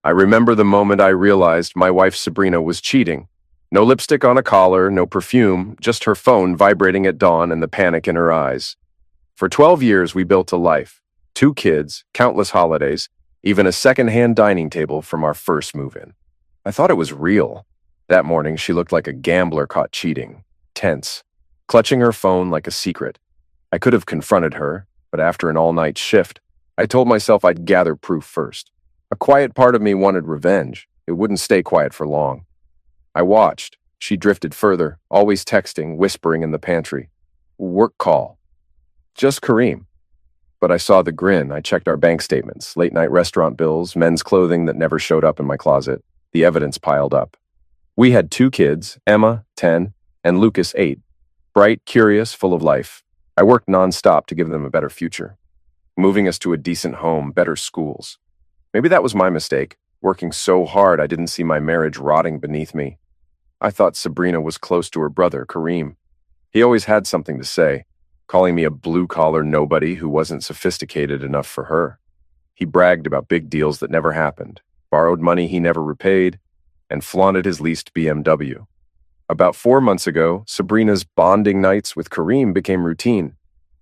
I remember the moment I realized my wife Sabrina was cheating. No lipstick on a collar, no perfume, just her phone vibrating at dawn and the panic in her eyes. For 12 years, we built a life. 2 kids, countless holidays, even a second-hand dining table from our first move-in. I thought it was real. That morning, she looked like a gambler caught cheating, tense, clutching her phone like a secret. I could have confronted her, but after an all-night shift, I told myself I'd gather proof first. A quiet part of me wanted revenge. It wouldn't stay quiet for long. I watched. She drifted further, always texting, whispering in the pantry. Work call. Just Kareem. But I saw the grin. I checked our bank statements, late-night restaurant bills, men's clothing that never showed up in my closet. The evidence piled up. We had 2 kids, Emma, 10, and Lucas, 8. Bright, curious, full of life. I worked nonstop to give them a better future. Moving us to a decent home, better schools. Maybe that was my mistake, working so hard I didn't see my marriage rotting beneath me. I thought Sabrina was close to her brother, Kareem. He always had something to say, calling me a blue-collar nobody who wasn't sophisticated enough for her. He bragged about big deals that never happened, borrowed money he never repaid, and flaunted his leased BMW. About 4 months ago, Sabrina's bonding nights with Kareem became routine,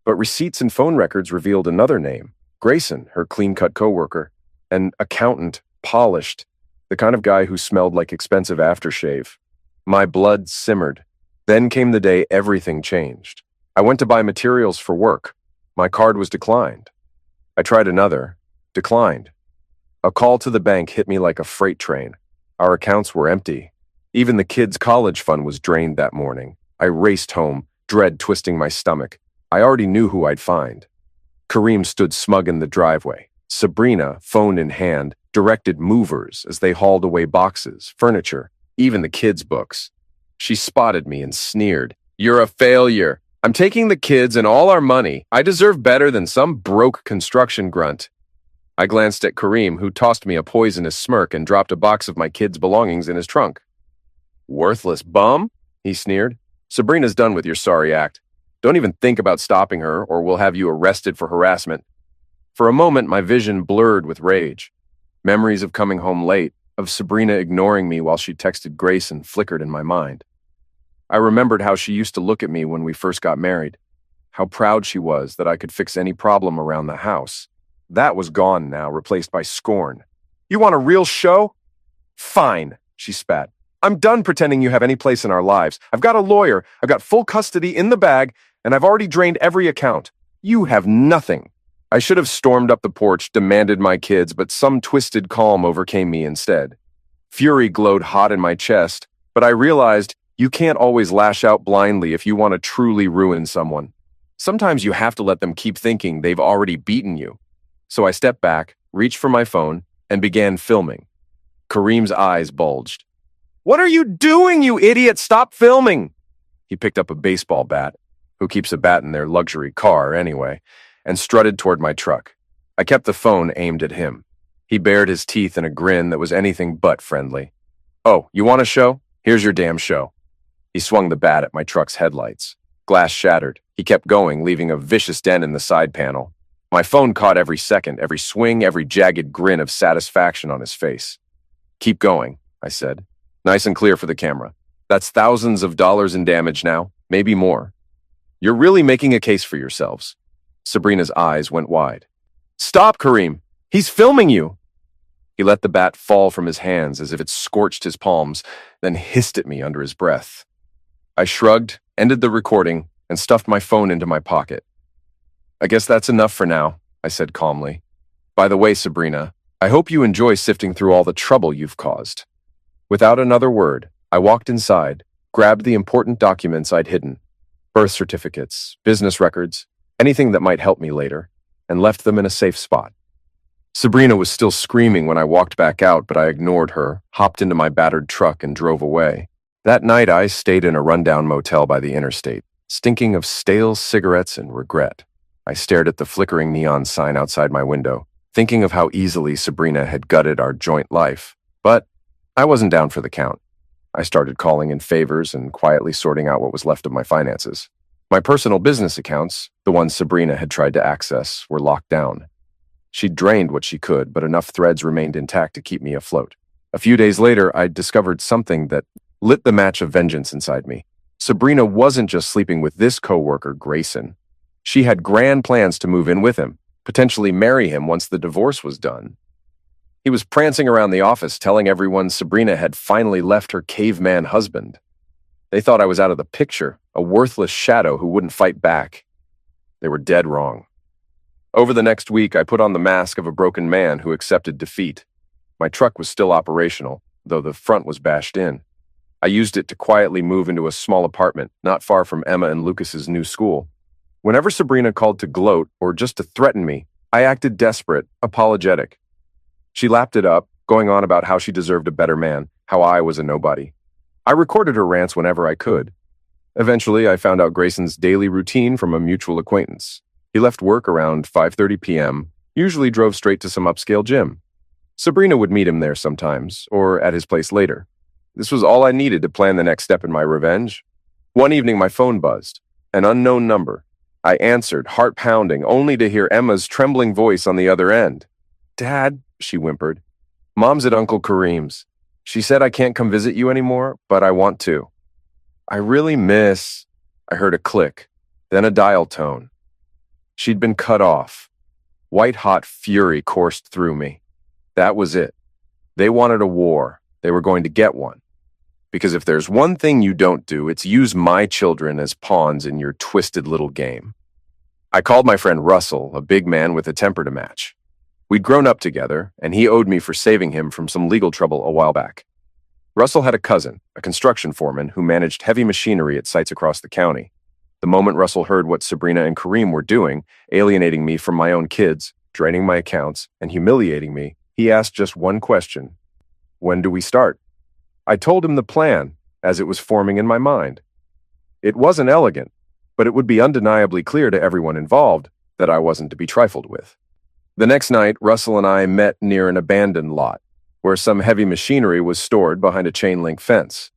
but receipts and phone records revealed another name, Grayson, her clean-cut coworker. An accountant, polished, the kind of guy who smelled like expensive aftershave. My blood simmered. Then came the day everything changed. I went to buy materials for work. My card was declined. I tried another. Declined. A call to the bank hit me like a freight train. Our accounts were empty. Even the kids' college fund was drained that morning. I raced home, dread twisting my stomach. I already knew who I'd find. Kareem stood smug in the driveway. Sabrina, phone in hand, directed movers as they hauled away boxes, furniture, even the kids' books. She spotted me and sneered. "You're a failure. I'm taking the kids and all our money. I deserve better than some broke construction grunt." I glanced at Kareem, who tossed me a poisonous smirk and dropped a box of my kids' belongings in his trunk. "Worthless bum?" he sneered. "Sabrina's done with your sorry act. Don't even think about stopping her, or we'll have you arrested for harassment." For a moment, my vision blurred with rage. Memories of coming home late, of Sabrina ignoring me while she texted Grayson, flickered in my mind. I remembered how she used to look at me when we first got married, how proud she was that I could fix any problem around the house. That was gone now, replaced by scorn. "You want a real show? Fine," she spat. "I'm done pretending you have any place in our lives. I've got a lawyer, I've got full custody in the bag, and I've already drained every account. You have nothing." I should have stormed up the porch, demanded my kids, but some twisted calm overcame me instead. Fury glowed hot in my chest, but I realized you can't always lash out blindly if you want to truly ruin someone. Sometimes you have to let them keep thinking they've already beaten you. So I stepped back, reached for my phone, and began filming. Kareem's eyes bulged. "What are you doing, you idiot? Stop filming!" He picked up a baseball bat. Who keeps a bat in their luxury car, anyway? And strutted toward my truck. I kept the phone aimed at him. He bared his teeth in a grin that was anything but friendly. "Oh, you want a show? Here's your damn show." He swung the bat at my truck's headlights. Glass shattered. He kept going, leaving a vicious dent in the side panel. My phone caught every second, every swing, every jagged grin of satisfaction on his face. "Keep going," I said. "Nice and clear for the camera. That's thousands of dollars in damage now, maybe more. You're really making a case for yourselves." Sabrina's eyes went wide. "Stop, Kareem! He's filming you!" He let the bat fall from his hands as if it scorched his palms, then hissed at me under his breath. I shrugged, ended the recording, and stuffed my phone into my pocket. "I guess that's enough for now," I said calmly. "By the way, Sabrina, I hope you enjoy sifting through all the trouble you've caused." Without another word, I walked inside, grabbed the important documents I'd hidden, birth certificates, business records, anything that might help me later, and left them in a safe spot. Sabrina was still screaming when I walked back out, but I ignored her, hopped into my battered truck, and drove away. That night, I stayed in a rundown motel by the interstate, stinking of stale cigarettes and regret. I stared at the flickering neon sign outside my window, thinking of how easily Sabrina had gutted our joint life. But I wasn't down for the count. I started calling in favors and quietly sorting out what was left of my finances. My personal business accounts, the ones Sabrina had tried to access, were locked down. She drained what she could, but enough threads remained intact to keep me afloat. A few days later, I discovered something that lit the match of vengeance inside me. Sabrina wasn't just sleeping with this coworker, Grayson. She had grand plans to move in with him, potentially marry him once the divorce was done. He was prancing around the office telling everyone Sabrina had finally left her caveman husband. They thought I was out of the picture, a worthless shadow who wouldn't fight back. They were dead wrong. Over the next week, I put on the mask of a broken man who accepted defeat. My truck was still operational, though the front was bashed in. I used it to quietly move into a small apartment not far from Emma and Lucas's new school. Whenever Sabrina called to gloat or just to threaten me, I acted desperate, apologetic. She lapped it up, going on about how she deserved a better man, how I was a nobody. I recorded her rants whenever I could. Eventually, I found out Grayson's daily routine from a mutual acquaintance. He left work around 5:30 p.m., usually drove straight to some upscale gym. Sabrina would meet him there sometimes, or at his place later. This was all I needed to plan the next step in my revenge. One evening, my phone buzzed. An unknown number. I answered, heart pounding, only to hear Emma's trembling voice on the other end. "Dad," she whimpered. "Mom's at Uncle Kareem's. She said I can't come visit you anymore, but I want to." "I really miss—" I heard a click, then a dial tone. She'd been cut off. White-hot fury coursed through me. That was it. They wanted a war. They were going to get one. Because if there's one thing you don't do, it's use my children as pawns in your twisted little game. I called my friend Russell, a big man with a temper to match. We'd grown up together, and he owed me for saving him from some legal trouble a while back. Russell had a cousin, a construction foreman, who managed heavy machinery at sites across the county. The moment Russell heard what Sabrina and Kareem were doing, alienating me from my own kids, draining my accounts, and humiliating me, he asked just one question. "When do we start?" I told him the plan, as it was forming in my mind. It wasn't elegant, but it would be undeniably clear to everyone involved that I wasn't to be trifled with. The next night, Russell and I met near an abandoned lot, where some heavy machinery was stored behind a chain-link fence.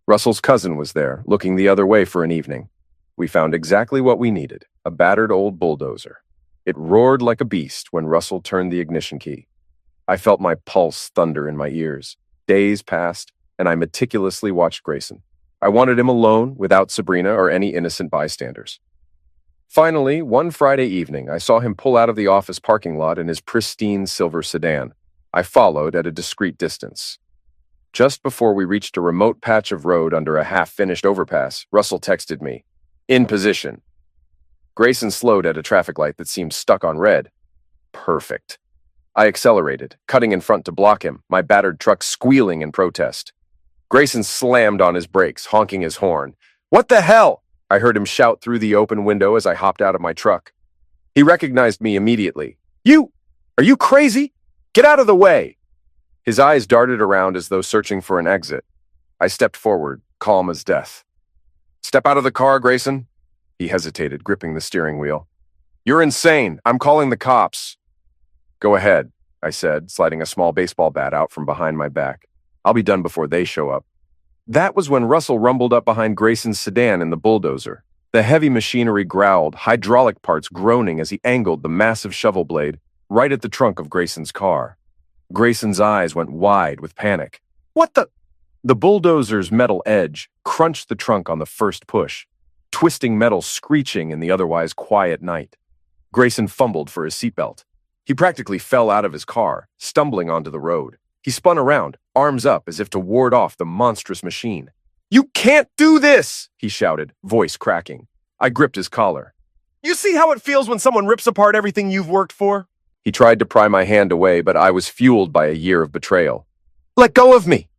Russell's cousin was there, looking the other way for an evening. We found exactly what we needed, a battered old bulldozer. It roared like a beast when Russell turned the ignition key. I felt my pulse thunder in my ears. Days passed, and I meticulously watched Grayson. I wanted him alone, without Sabrina or any innocent bystanders. Finally, one Friday evening, I saw him pull out of the office parking lot in his pristine silver sedan. I followed at a discreet distance. Just before we reached a remote patch of road under a half-finished overpass, Russell texted me, "In position." Grayson slowed at a traffic light that seemed stuck on red. Perfect. I accelerated, cutting in front to block him, my battered truck squealing in protest. Grayson slammed on his brakes, honking his horn. "What the hell?" I heard him shout through the open window as I hopped out of my truck. He recognized me immediately. Are you crazy? Get out of the way!" His eyes darted around as though searching for an exit. I stepped forward, calm as death. "Step out of the car, Grayson." He hesitated, gripping the steering wheel. "You're insane. I'm calling the cops." "Go ahead," I said, sliding a small baseball bat out from behind my back. "I'll be done before they show up." That was when Russell rumbled up behind Grayson's sedan in the bulldozer. The heavy machinery growled, hydraulic parts groaning as he angled the massive shovel blade right at the trunk of Grayson's car. Grayson's eyes went wide with panic. "What the—" The bulldozer's metal edge crunched the trunk on the first push, twisting metal screeching in the otherwise quiet night. Grayson fumbled for his seatbelt. He practically fell out of his car, stumbling onto the road. He spun around, arms up as if to ward off the monstrous machine. "You can't do this!" he shouted, voice cracking. I gripped his collar. "You see how it feels when someone rips apart everything you've worked for?" He tried to pry my hand away, but I was fueled by a year of betrayal. "Let go of me!"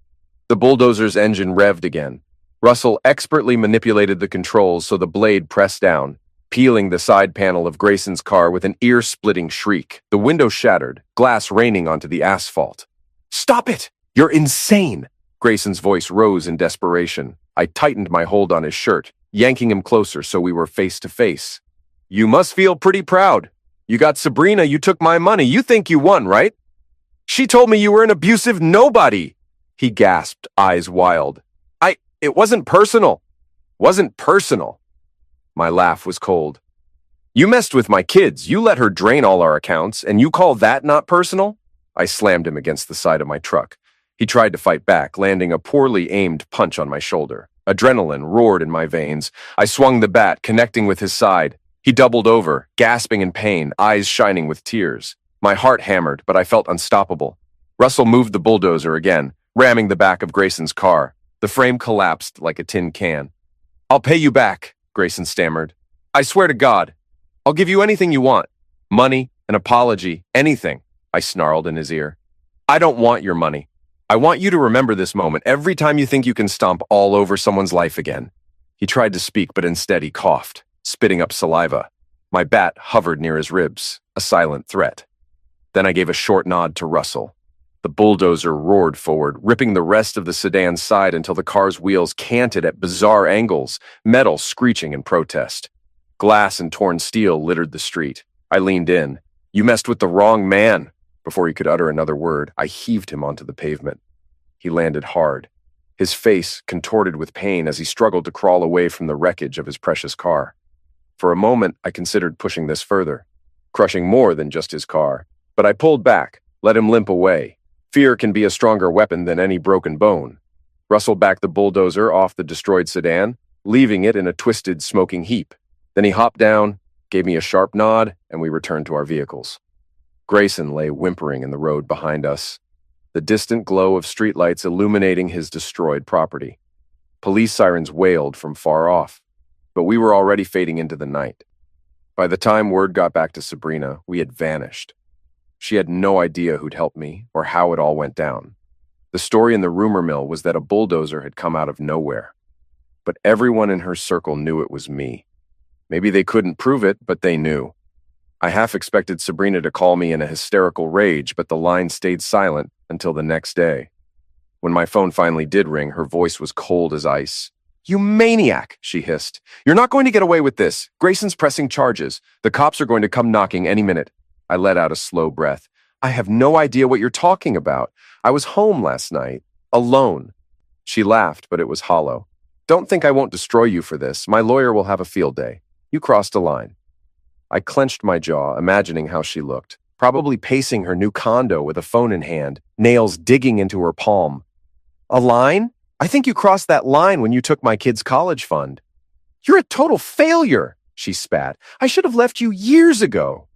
The bulldozer's engine revved again. Russell expertly manipulated the controls so the blade pressed down, peeling the side panel of Grayson's car with an ear-splitting shriek. The window shattered, glass raining onto the asphalt. "Stop it! You're insane!" Grayson's voice rose in desperation. I tightened my hold on his shirt, yanking him closer so we were face to face. "You must feel pretty proud. You got Sabrina, you took my money. You think you won, right? She told me you were an abusive nobody!" He gasped, eyes wild. It wasn't personal. Wasn't personal." My laugh was cold. You messed with my kids. You let her drain all our accounts, and you call that not personal? I slammed him against the side of my truck. He tried to fight back, landing a poorly aimed punch on my shoulder. Adrenaline roared in my veins. I swung the bat, connecting with his side. He doubled over, gasping in pain, eyes shining with tears. My heart hammered, but I felt unstoppable. Russell moved the bulldozer again, ramming the back of Grayson's car. The frame collapsed like a tin can. I'll pay you back, Grayson stammered. I swear to God. I'll give you anything you want. Money, an apology, anything, I snarled in his ear. I don't want your money. I want you to remember this moment every time you think you can stomp all over someone's life again. He tried to speak, but instead he coughed, spitting up saliva. My bat hovered near his ribs, a silent threat. Then I gave a short nod to Russell. The bulldozer roared forward, ripping the rest of the sedan's side until the car's wheels canted at bizarre angles, metal screeching in protest. Glass and torn steel littered the street. I leaned in. You messed with the wrong man. Before he could utter another word, I heaved him onto the pavement. He landed hard, his face contorted with pain as he struggled to crawl away from the wreckage of his precious car. For a moment, I considered pushing this further, crushing more than just his car. But I pulled back, let him limp away. Fear can be a stronger weapon than any broken bone. Russell backed the bulldozer off the destroyed sedan, leaving it in a twisted, smoking heap. Then he hopped down, gave me a sharp nod, and we returned to our vehicles. Grayson lay whimpering in the road behind us, the distant glow of streetlights illuminating his destroyed property. Police sirens wailed from far off, but we were already fading into the night. By the time word got back to Sabrina, we had vanished. She had no idea who'd helped me or how it all went down. The story in the rumor mill was that a bulldozer had come out of nowhere. But everyone in her circle knew it was me. Maybe they couldn't prove it, but they knew. I half expected Sabrina to call me in a hysterical rage, but the line stayed silent until the next day. When my phone finally did ring, her voice was cold as ice. You maniac, she hissed. You're not going to get away with this. Grayson's pressing charges. The cops are going to come knocking any minute. I let out a slow breath. I have no idea what you're talking about. I was home last night, alone. She laughed, but it was hollow. Don't think I won't destroy you for this. My lawyer will have a field day. You crossed a line. I clenched my jaw, imagining how she looked, probably pacing her new condo with a phone in hand, nails digging into her palm. A line? I think you crossed that line when you took my kid's college fund. You're a total failure, she spat. I should have left you years ago.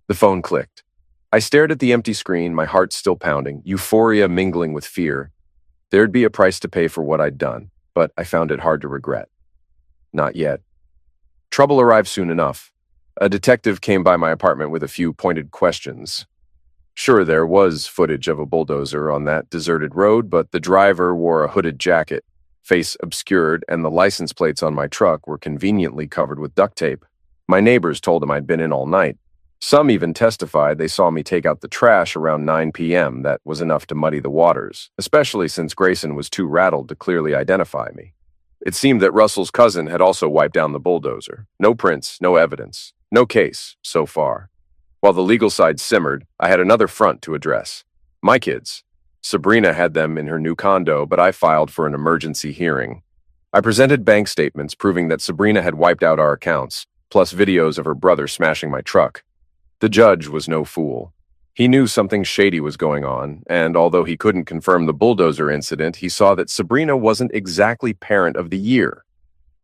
The phone clicked. I stared at the empty screen, my heart still pounding, euphoria mingling with fear. There'd be a price to pay for what I'd done, but I found it hard to regret. Not yet. Trouble arrived soon enough. A detective came by my apartment with a few pointed questions. Sure, there was footage of a bulldozer on that deserted road, but the driver wore a hooded jacket, face obscured, and the license plates on my truck were conveniently covered with duct tape. My neighbors told him I'd been in all night. Some even testified they saw me take out the trash around 9 p.m. That was enough to muddy the waters, especially since Grayson was too rattled to clearly identify me. It seemed that Russell's cousin had also wiped down the bulldozer. No prints, no evidence, no case, so far. While the legal side simmered, I had another front to address. My kids. Sabrina had them in her new condo, but I filed for an emergency hearing. I presented bank statements proving that Sabrina had wiped out our accounts, plus videos of her brother smashing my truck. The judge was no fool. He knew something shady was going on, and although he couldn't confirm the bulldozer incident, he saw that Sabrina wasn't exactly parent of the year.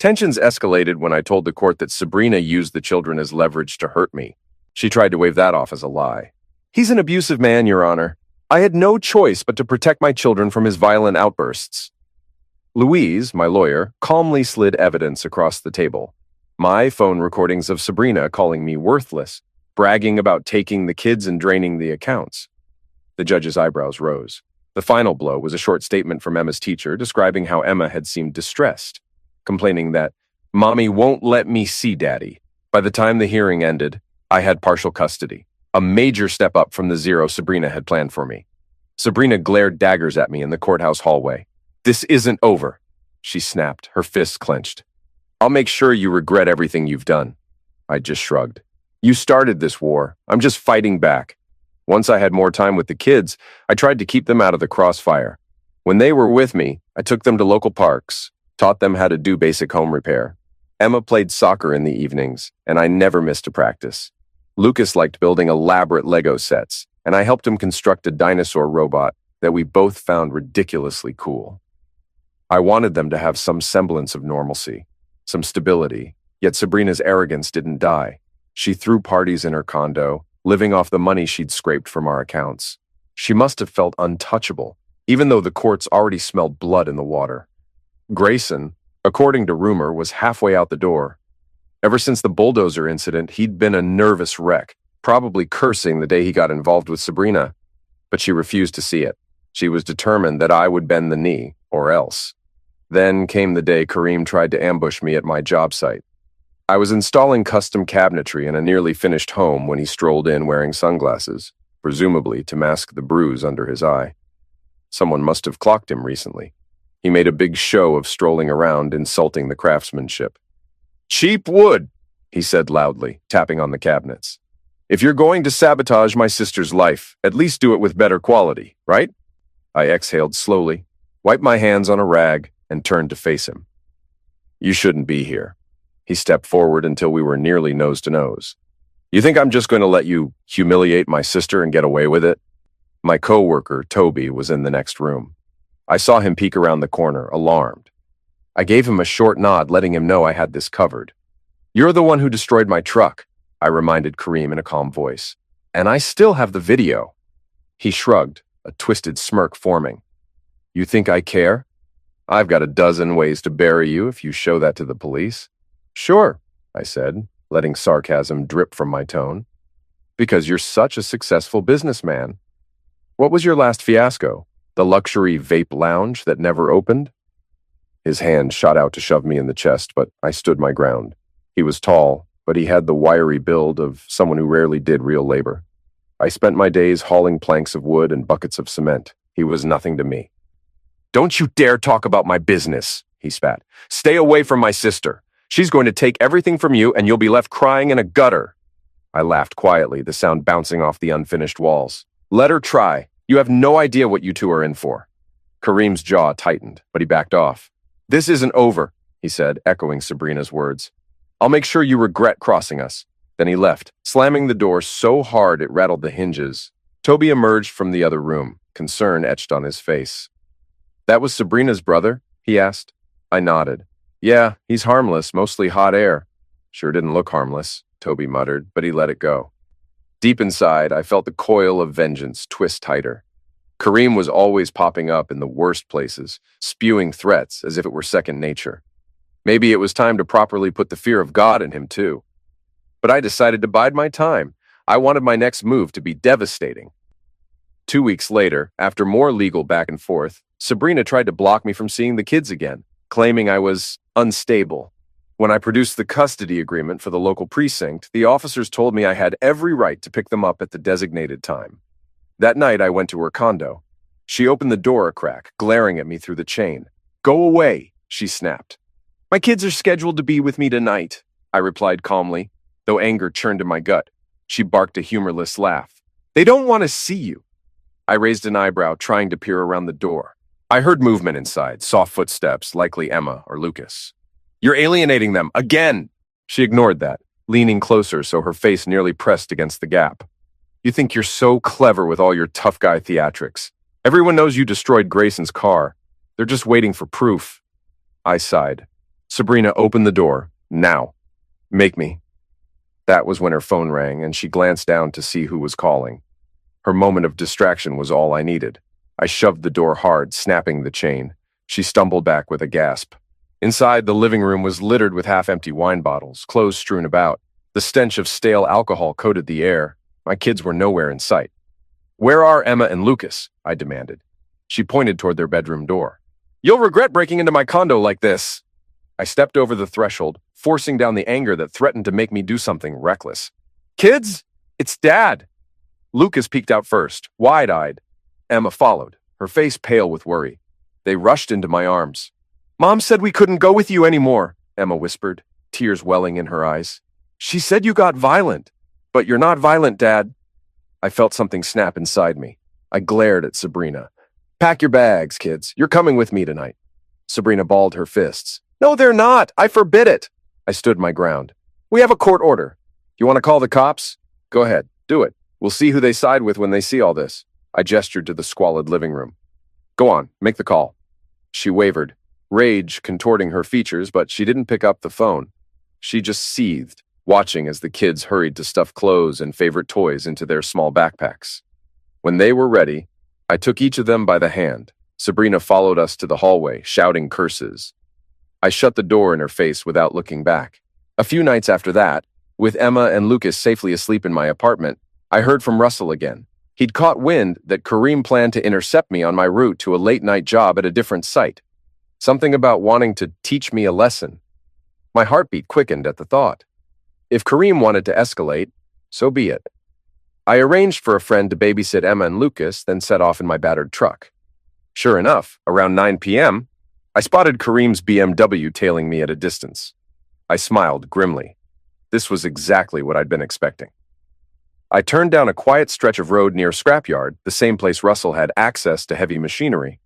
Tensions escalated when I told the court that Sabrina used the children as leverage to hurt me. She tried to wave that off as a lie. He's an abusive man, Your Honor. I had no choice but to protect my children from his violent outbursts. Louise, my lawyer, calmly slid evidence across the table. My phone recordings of Sabrina calling me worthless, bragging about taking the kids and draining the accounts. The judge's eyebrows rose. The final blow was a short statement from Emma's teacher describing how Emma had seemed distressed, complaining that, Mommy won't let me see Daddy. By the time the hearing ended, I had partial custody, a major step up from the 0 Sabrina had planned for me. Sabrina glared daggers at me in the courthouse hallway. This isn't over, she snapped, her fists clenched. I'll make sure you regret everything you've done. I just shrugged. You started this war. I'm just fighting back. Once I had more time with the kids, I tried to keep them out of the crossfire. When they were with me, I took them to local parks, taught them how to do basic home repair. Emma played soccer in the evenings, and I never missed a practice. Lucas liked building elaborate Lego sets, and I helped him construct a dinosaur robot that we both found ridiculously cool. I wanted them to have some semblance of normalcy, some stability, yet Sabrina's arrogance didn't die. She threw parties in her condo, living off the money she'd scraped from our accounts. She must have felt untouchable, even though the courts already smelled blood in the water. Grayson, according to rumor, was halfway out the door. Ever since the bulldozer incident, he'd been a nervous wreck, probably cursing the day he got involved with Sabrina. But she refused to see it. She was determined that I would bend the knee, or else. Then came the day Kareem tried to ambush me at my job site. I was installing custom cabinetry in a nearly finished home when he strolled in wearing sunglasses, presumably to mask the bruise under his eye. Someone must have clocked him recently. He made a big show of strolling around, insulting the craftsmanship. "Cheap wood," he said loudly, tapping on the cabinets. "If you're going to sabotage my sister's life, at least do it with better quality, right?" I exhaled slowly, wiped my hands on a rag, and turned to face him. "You shouldn't be here." He stepped forward until we were nearly nose to nose. "You think I'm just going to let you humiliate my sister and get away with it?" My coworker, Toby, was in the next room. I saw him peek around the corner, alarmed. I gave him a short nod, letting him know I had this covered. "You're the one who destroyed my truck," I reminded Kareem in a calm voice. "And I still have the video." He shrugged, a twisted smirk forming. "You think I care? I've got a dozen ways to bury you if you show that to the police." "Sure," I said, letting sarcasm drip from my tone. "Because you're such a successful businessman. What was your last fiasco? The luxury vape lounge that never opened?" His hand shot out to shove me in the chest, but I stood my ground. He was tall, but he had the wiry build of someone who rarely did real labor. I spent my days hauling planks of wood and buckets of cement. He was nothing to me. "Don't you dare talk about my business," he spat. "Stay away from my sister. She's going to take everything from you, and you'll be left crying in a gutter." I laughed quietly, the sound bouncing off the unfinished walls. "Let her try. You have no idea what you two are in for." Kareem's jaw tightened, but he backed off. "This isn't over," he said, echoing Sabrina's words. "I'll make sure you regret crossing us." Then he left, slamming the door so hard it rattled the hinges. Toby emerged from the other room, concern etched on his face. "That was Sabrina's brother?" he asked. I nodded. "Yeah, he's harmless, mostly hot air." "Sure didn't look harmless," Toby muttered, but he let it go. Deep inside, I felt the coil of vengeance twist tighter. Kareem was always popping up in the worst places, spewing threats as if it were second nature. Maybe it was time to properly put the fear of God in him, too. But I decided to bide my time. I wanted my next move to be devastating. 2 weeks later, after more legal back and forth, Sabrina tried to block me from seeing the kids again, claiming I was unstable. When I produced the custody agreement for the local precinct, the officers told me I had every right to pick them up at the designated time. That night, I went to her condo. She opened the door a crack, glaring at me through the chain. "Go away," she snapped. "My kids are scheduled to be with me tonight," I replied calmly, though anger churned in my gut. She barked a humorless laugh. "They don't want to see you." I raised an eyebrow, trying to peer around the door. I heard movement inside, soft footsteps, likely Emma or Lucas. "You're alienating them, again!" She ignored that, leaning closer so her face nearly pressed against the gap. "You think you're so clever with all your tough guy theatrics. Everyone knows you destroyed Grayson's car. They're just waiting for proof." I sighed. "Sabrina, open the door. Now. Make me." That was when her phone rang, and she glanced down to see who was calling. Her moment of distraction was all I needed. I shoved the door hard, snapping the chain. She stumbled back with a gasp. Inside, the living room was littered with half-empty wine bottles, clothes strewn about. The stench of stale alcohol coated the air. My kids were nowhere in sight. "Where are Emma and Lucas?" I demanded. She pointed toward their bedroom door. "You'll regret breaking into my condo like this." I stepped over the threshold, forcing down the anger that threatened to make me do something reckless. "Kids, it's Dad." Lucas peeked out first, wide-eyed. Emma followed, her face pale with worry. They rushed into my arms. "Mom said we couldn't go with you anymore," Emma whispered, tears welling in her eyes. "She said you got violent." "But you're not violent, Dad." I felt something snap inside me. I glared at Sabrina. "Pack your bags, kids. You're coming with me tonight." Sabrina balled her fists. "No, they're not. I forbid it." I stood my ground. We have a court order. You want to call the cops? Go ahead, do it. We'll see who they side with when they see all this. I gestured to the squalid living room. Go on, make the call. She wavered, rage contorting her features, but she didn't pick up the phone. She just seethed, watching as the kids hurried to stuff clothes and favorite toys into their small backpacks. When they were ready, I took each of them by the hand. Sabrina followed us to the hallway, shouting curses. I shut the door in her face without looking back. A few nights after that, with Emma and Lucas safely asleep in my apartment, I heard from Russell again. He'd caught wind that Kareem planned to intercept me on my route to a late-night job at a different site. Something about wanting to teach me a lesson. My heartbeat quickened at the thought. If Kareem wanted to escalate, so be it. I arranged for a friend to babysit Emma and Lucas, then set off in my battered truck. Sure enough, around 9 p.m., I spotted Kareem's BMW tailing me at a distance. I smiled grimly. This was exactly what I'd been expecting. I turned down a quiet stretch of road near Scrapyard, the same place Russell had access to heavy machinery.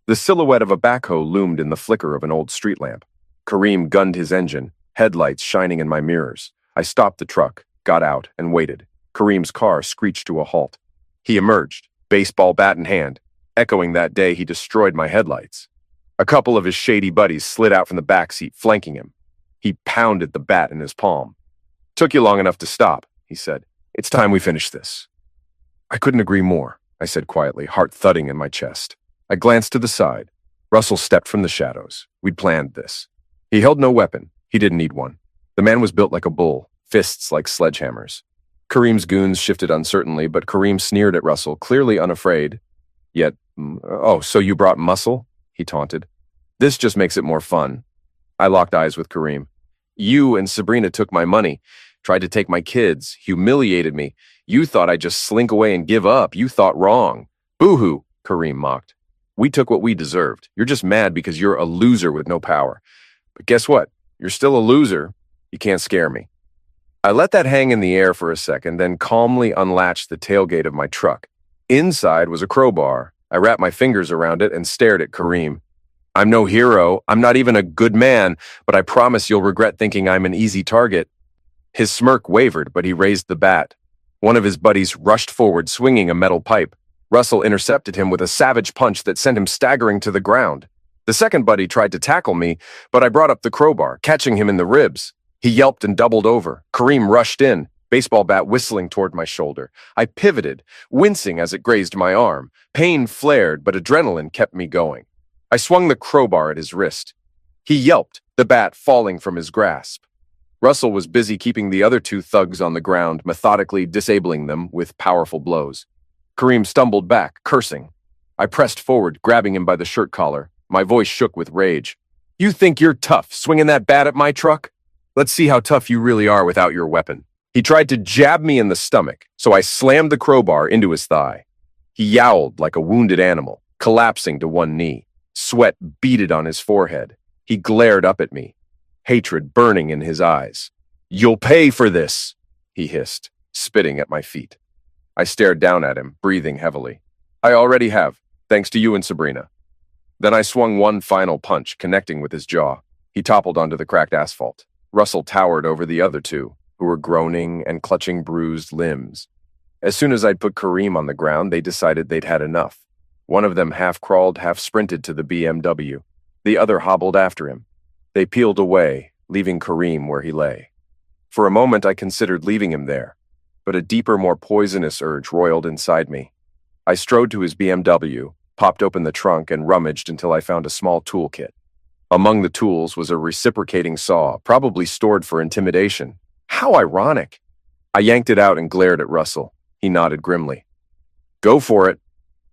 The silhouette of a backhoe loomed in the flicker of an old street lamp. Kareem gunned his engine, headlights shining in my mirrors. I stopped the truck, got out, and waited. Kareem's car screeched to a halt. He emerged, baseball bat in hand, echoing that day he destroyed my headlights. A couple of his shady buddies slid out from the back seat, flanking him. He pounded the bat in his palm. Took you long enough to stop, he said. It's time we finish this. I couldn't agree more, I said quietly, heart thudding in my chest. I glanced to the side. Russell stepped from the shadows. We'd planned this. He held no weapon. He didn't need one. The man was built like a bull, fists like sledgehammers. Kareem's goons shifted uncertainly, but Kareem sneered at Russell, clearly unafraid. Yet, oh, so you brought muscle? He taunted. This just makes it more fun. I locked eyes with Kareem. You and Sabrina took my money, tried to take my kids, humiliated me. You thought I'd just slink away and give up. You thought wrong. Boo-hoo, Kareem mocked. We took what we deserved. You're just mad because you're a loser with no power. But guess what? You're still a loser. You can't scare me. I let that hang in the air for a second, then calmly unlatched the tailgate of my truck. Inside was a crowbar. I wrapped my fingers around it and stared at Kareem. I'm no hero. I'm not even a good man, but I promise you'll regret thinking I'm an easy target. His smirk wavered, but he raised the bat. One of his buddies rushed forward, swinging a metal pipe. Russell intercepted him with a savage punch that sent him staggering to the ground. The second buddy tried to tackle me, but I brought up the crowbar, catching him in the ribs. He yelped and doubled over. Kareem rushed in, baseball bat whistling toward my shoulder. I pivoted, wincing as it grazed my arm. Pain flared, but adrenaline kept me going. I swung the crowbar at his wrist. He yelped, the bat falling from his grasp. Russell was busy keeping the other two thugs on the ground, methodically disabling them with powerful blows. Kareem stumbled back, cursing. I pressed forward, grabbing him by the shirt collar. My voice shook with rage. You think you're tough, swinging that bat at my truck? Let's see how tough you really are without your weapon. He tried to jab me in the stomach, so I slammed the crowbar into his thigh. He yowled like a wounded animal, collapsing to one knee. Sweat beaded on his forehead. He glared up at me, hatred burning in his eyes. You'll pay for this, he hissed, spitting at my feet. I stared down at him, breathing heavily. I already have, thanks to you and Sabrina. Then I swung one final punch, connecting with his jaw. He toppled onto the cracked asphalt. Russell towered over the other two, who were groaning and clutching bruised limbs. As soon as I'd put Kareem on the ground, they decided they'd had enough. One of them half-crawled, half-sprinted to the BMW. The other hobbled after him. They peeled away, leaving Kareem where he lay. For a moment, I considered leaving him there, but a deeper, more poisonous urge roiled inside me. I strode to his BMW, popped open the trunk, and rummaged until I found a small toolkit. Among the tools was a reciprocating saw, probably stored for intimidation. How ironic! I yanked it out and glared at Russell. He nodded grimly. Go for it.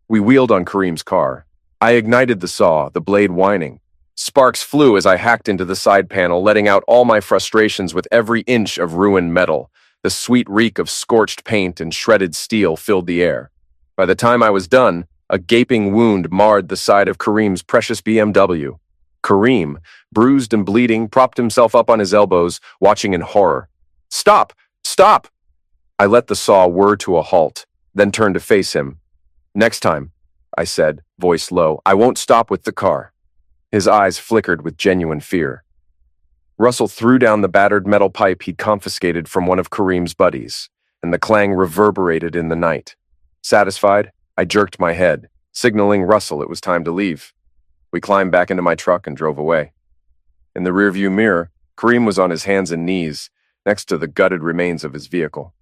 We wheeled on Kareem's car. I ignited the saw, the blade whining. Sparks flew as I hacked into the side panel, letting out all my frustrations with every inch of ruined metal. The sweet reek of scorched paint and shredded steel filled the air. By the time I was done, a gaping wound marred the side of Kareem's precious BMW. Kareem, bruised and bleeding, propped himself up on his elbows, watching in horror. Stop! Stop! I let the saw whir to a halt, then turned to face him. Next time, I said, voice low, I won't stop with the car. His eyes flickered with genuine fear. Russell threw down the battered metal pipe he'd confiscated from one of Kareem's buddies, and the clang reverberated in the night. Satisfied, I jerked my head, signaling Russell it was time to leave. We climbed back into my truck and drove away. In the rearview mirror, Kareem was on his hands and knees, next to the gutted remains of his vehicle.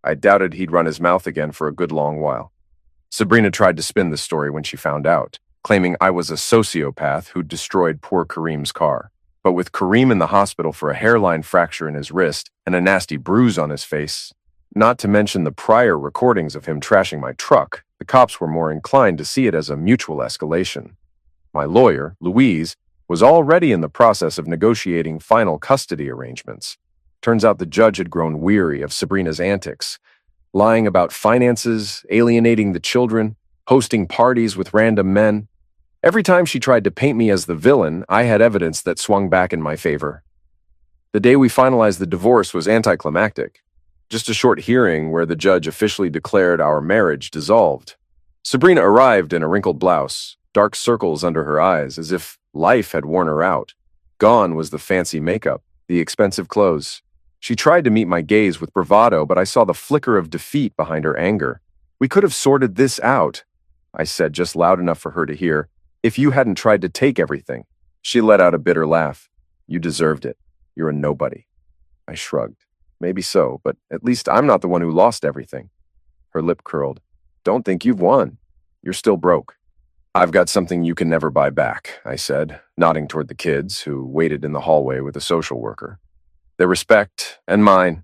I doubted he'd run his mouth again for a good long while. Sabrina tried to spin the story when she found out, claiming I was a sociopath who'd destroyed poor Kareem's car. But with Kareem in the hospital for a hairline fracture in his wrist and a nasty bruise on his face, not to mention the prior recordings of him trashing my truck, the cops were more inclined to see it as a mutual escalation. My lawyer, Louise, was already in the process of negotiating final custody arrangements. Turns out the judge had grown weary of Sabrina's antics, lying about finances, alienating the children, hosting parties with random men. Every time she tried to paint me as the villain, I had evidence that swung back in my favor. The day we finalized the divorce was anticlimactic. Just a short hearing where the judge officially declared our marriage dissolved. Sabrina arrived in a wrinkled blouse, dark circles under her eyes, as if life had worn her out. Gone was the fancy makeup, the expensive clothes. She tried to meet my gaze with bravado, but I saw the flicker of defeat behind her anger. "We could have sorted this out," I said just loud enough for her to hear, "if you hadn't tried to take everything." She let out a bitter laugh. "You deserved it. You're a nobody." I shrugged. "Maybe so, but at least I'm not the one who lost everything." Her lip curled. "Don't think you've won. You're still broke." "I've got something you can never buy back," I said, nodding toward the kids who waited in the hallway with a social worker. "Their respect and mine."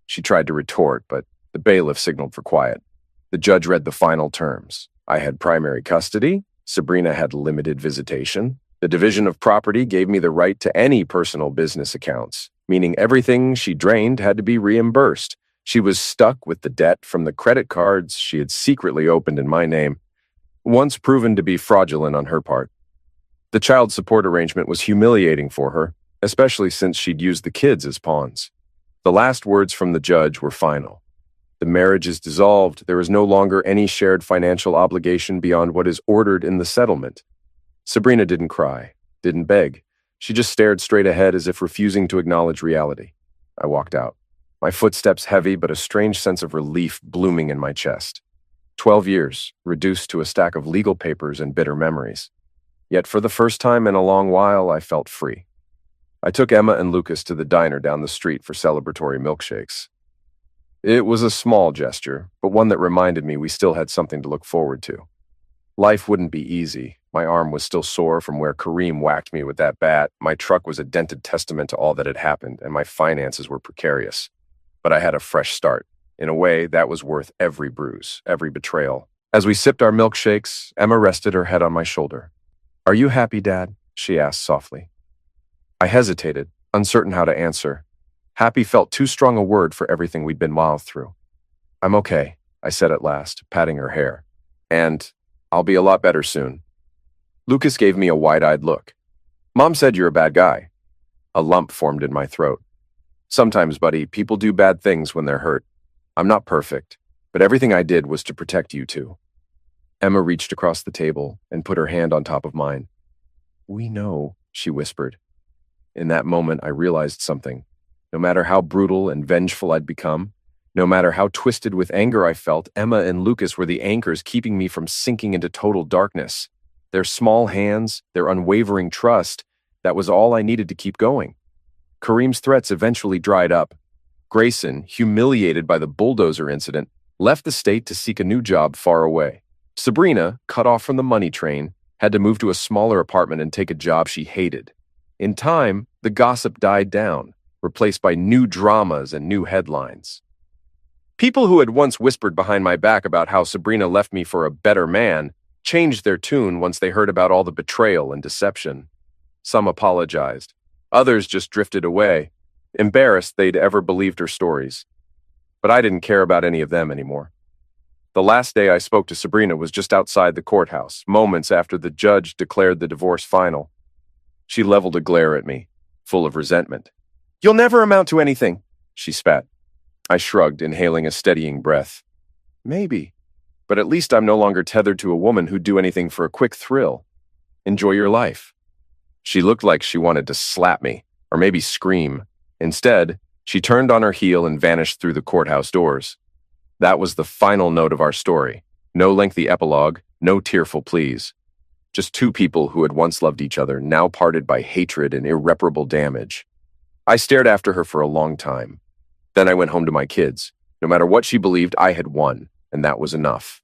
She tried to retort, but the bailiff signaled for quiet. The judge read the final terms. I had primary custody. Sabrina had limited visitation. The division of property gave me the right to any personal business accounts, meaning everything she drained had to be reimbursed. She was stuck with the debt from the credit cards she had secretly opened in my name, once proven to be fraudulent on her part. The child support arrangement was humiliating for her, especially since she'd used the kids as pawns. The last words from the judge were final. The marriage is dissolved. There is no longer any shared financial obligation beyond what is ordered in the settlement. Sabrina didn't cry, didn't beg. She just stared straight ahead as if refusing to acknowledge reality. I walked out, my footsteps heavy but a strange sense of relief blooming in my chest. 12 years, reduced to a stack of legal papers and bitter memories. Yet for the first time in a long while, I felt free. I took Emma and Lucas to the diner down the street for celebratory milkshakes. It was a small gesture, but one that reminded me we still had something to look forward to. Life wouldn't be easy. My arm was still sore from where Kareem whacked me with that bat. My truck was a dented testament to all that had happened, and my finances were precarious. But I had a fresh start. In a way, that was worth every bruise, every betrayal. As we sipped our milkshakes, Emma rested her head on my shoulder. "Are you happy, Dad?" she asked softly. I hesitated, uncertain how to answer. Happy felt too strong a word for everything we'd been mouthed through. "I'm okay," I said at last, patting her hair. "And I'll be a lot better soon." Lucas gave me a wide-eyed look. "Mom said you're a bad guy." A lump formed in my throat. "Sometimes, buddy, people do bad things when they're hurt. I'm not perfect, but everything I did was to protect you two." Emma reached across the table and put her hand on top of mine. "We know," she whispered. In that moment, I realized something. No matter how brutal and vengeful I'd become, no matter how twisted with anger I felt, Emma and Lucas were the anchors keeping me from sinking into total darkness. Their small hands, their unwavering trust, that was all I needed to keep going. Kareem's threats eventually dried up. Grayson, humiliated by the bulldozer incident, left the state to seek a new job far away. Sabrina, cut off from the money train, had to move to a smaller apartment and take a job she hated. In time, the gossip died down, replaced by new dramas and new headlines. People who had once whispered behind my back about how Sabrina left me for a better man changed their tune once they heard about all the betrayal and deception. Some apologized. Others just drifted away, embarrassed they'd ever believed her stories. But I didn't care about any of them anymore. The last day I spoke to Sabrina was just outside the courthouse, moments after the judge declared the divorce final. She leveled a glare at me, full of resentment. "You'll never amount to anything," she spat. I shrugged, inhaling a steadying breath. "Maybe, but at least I'm no longer tethered to a woman who'd do anything for a quick thrill. Enjoy your life." She looked like she wanted to slap me. or maybe scream. Instead, she turned on her heel and vanished through the courthouse doors. That was the final note of our story. No lengthy epilogue, no tearful pleas. Just two people who had once loved each other, now parted by hatred and irreparable damage. I stared after her for a long time. Then I went home to my kids. No matter what she believed, I had won, and that was enough.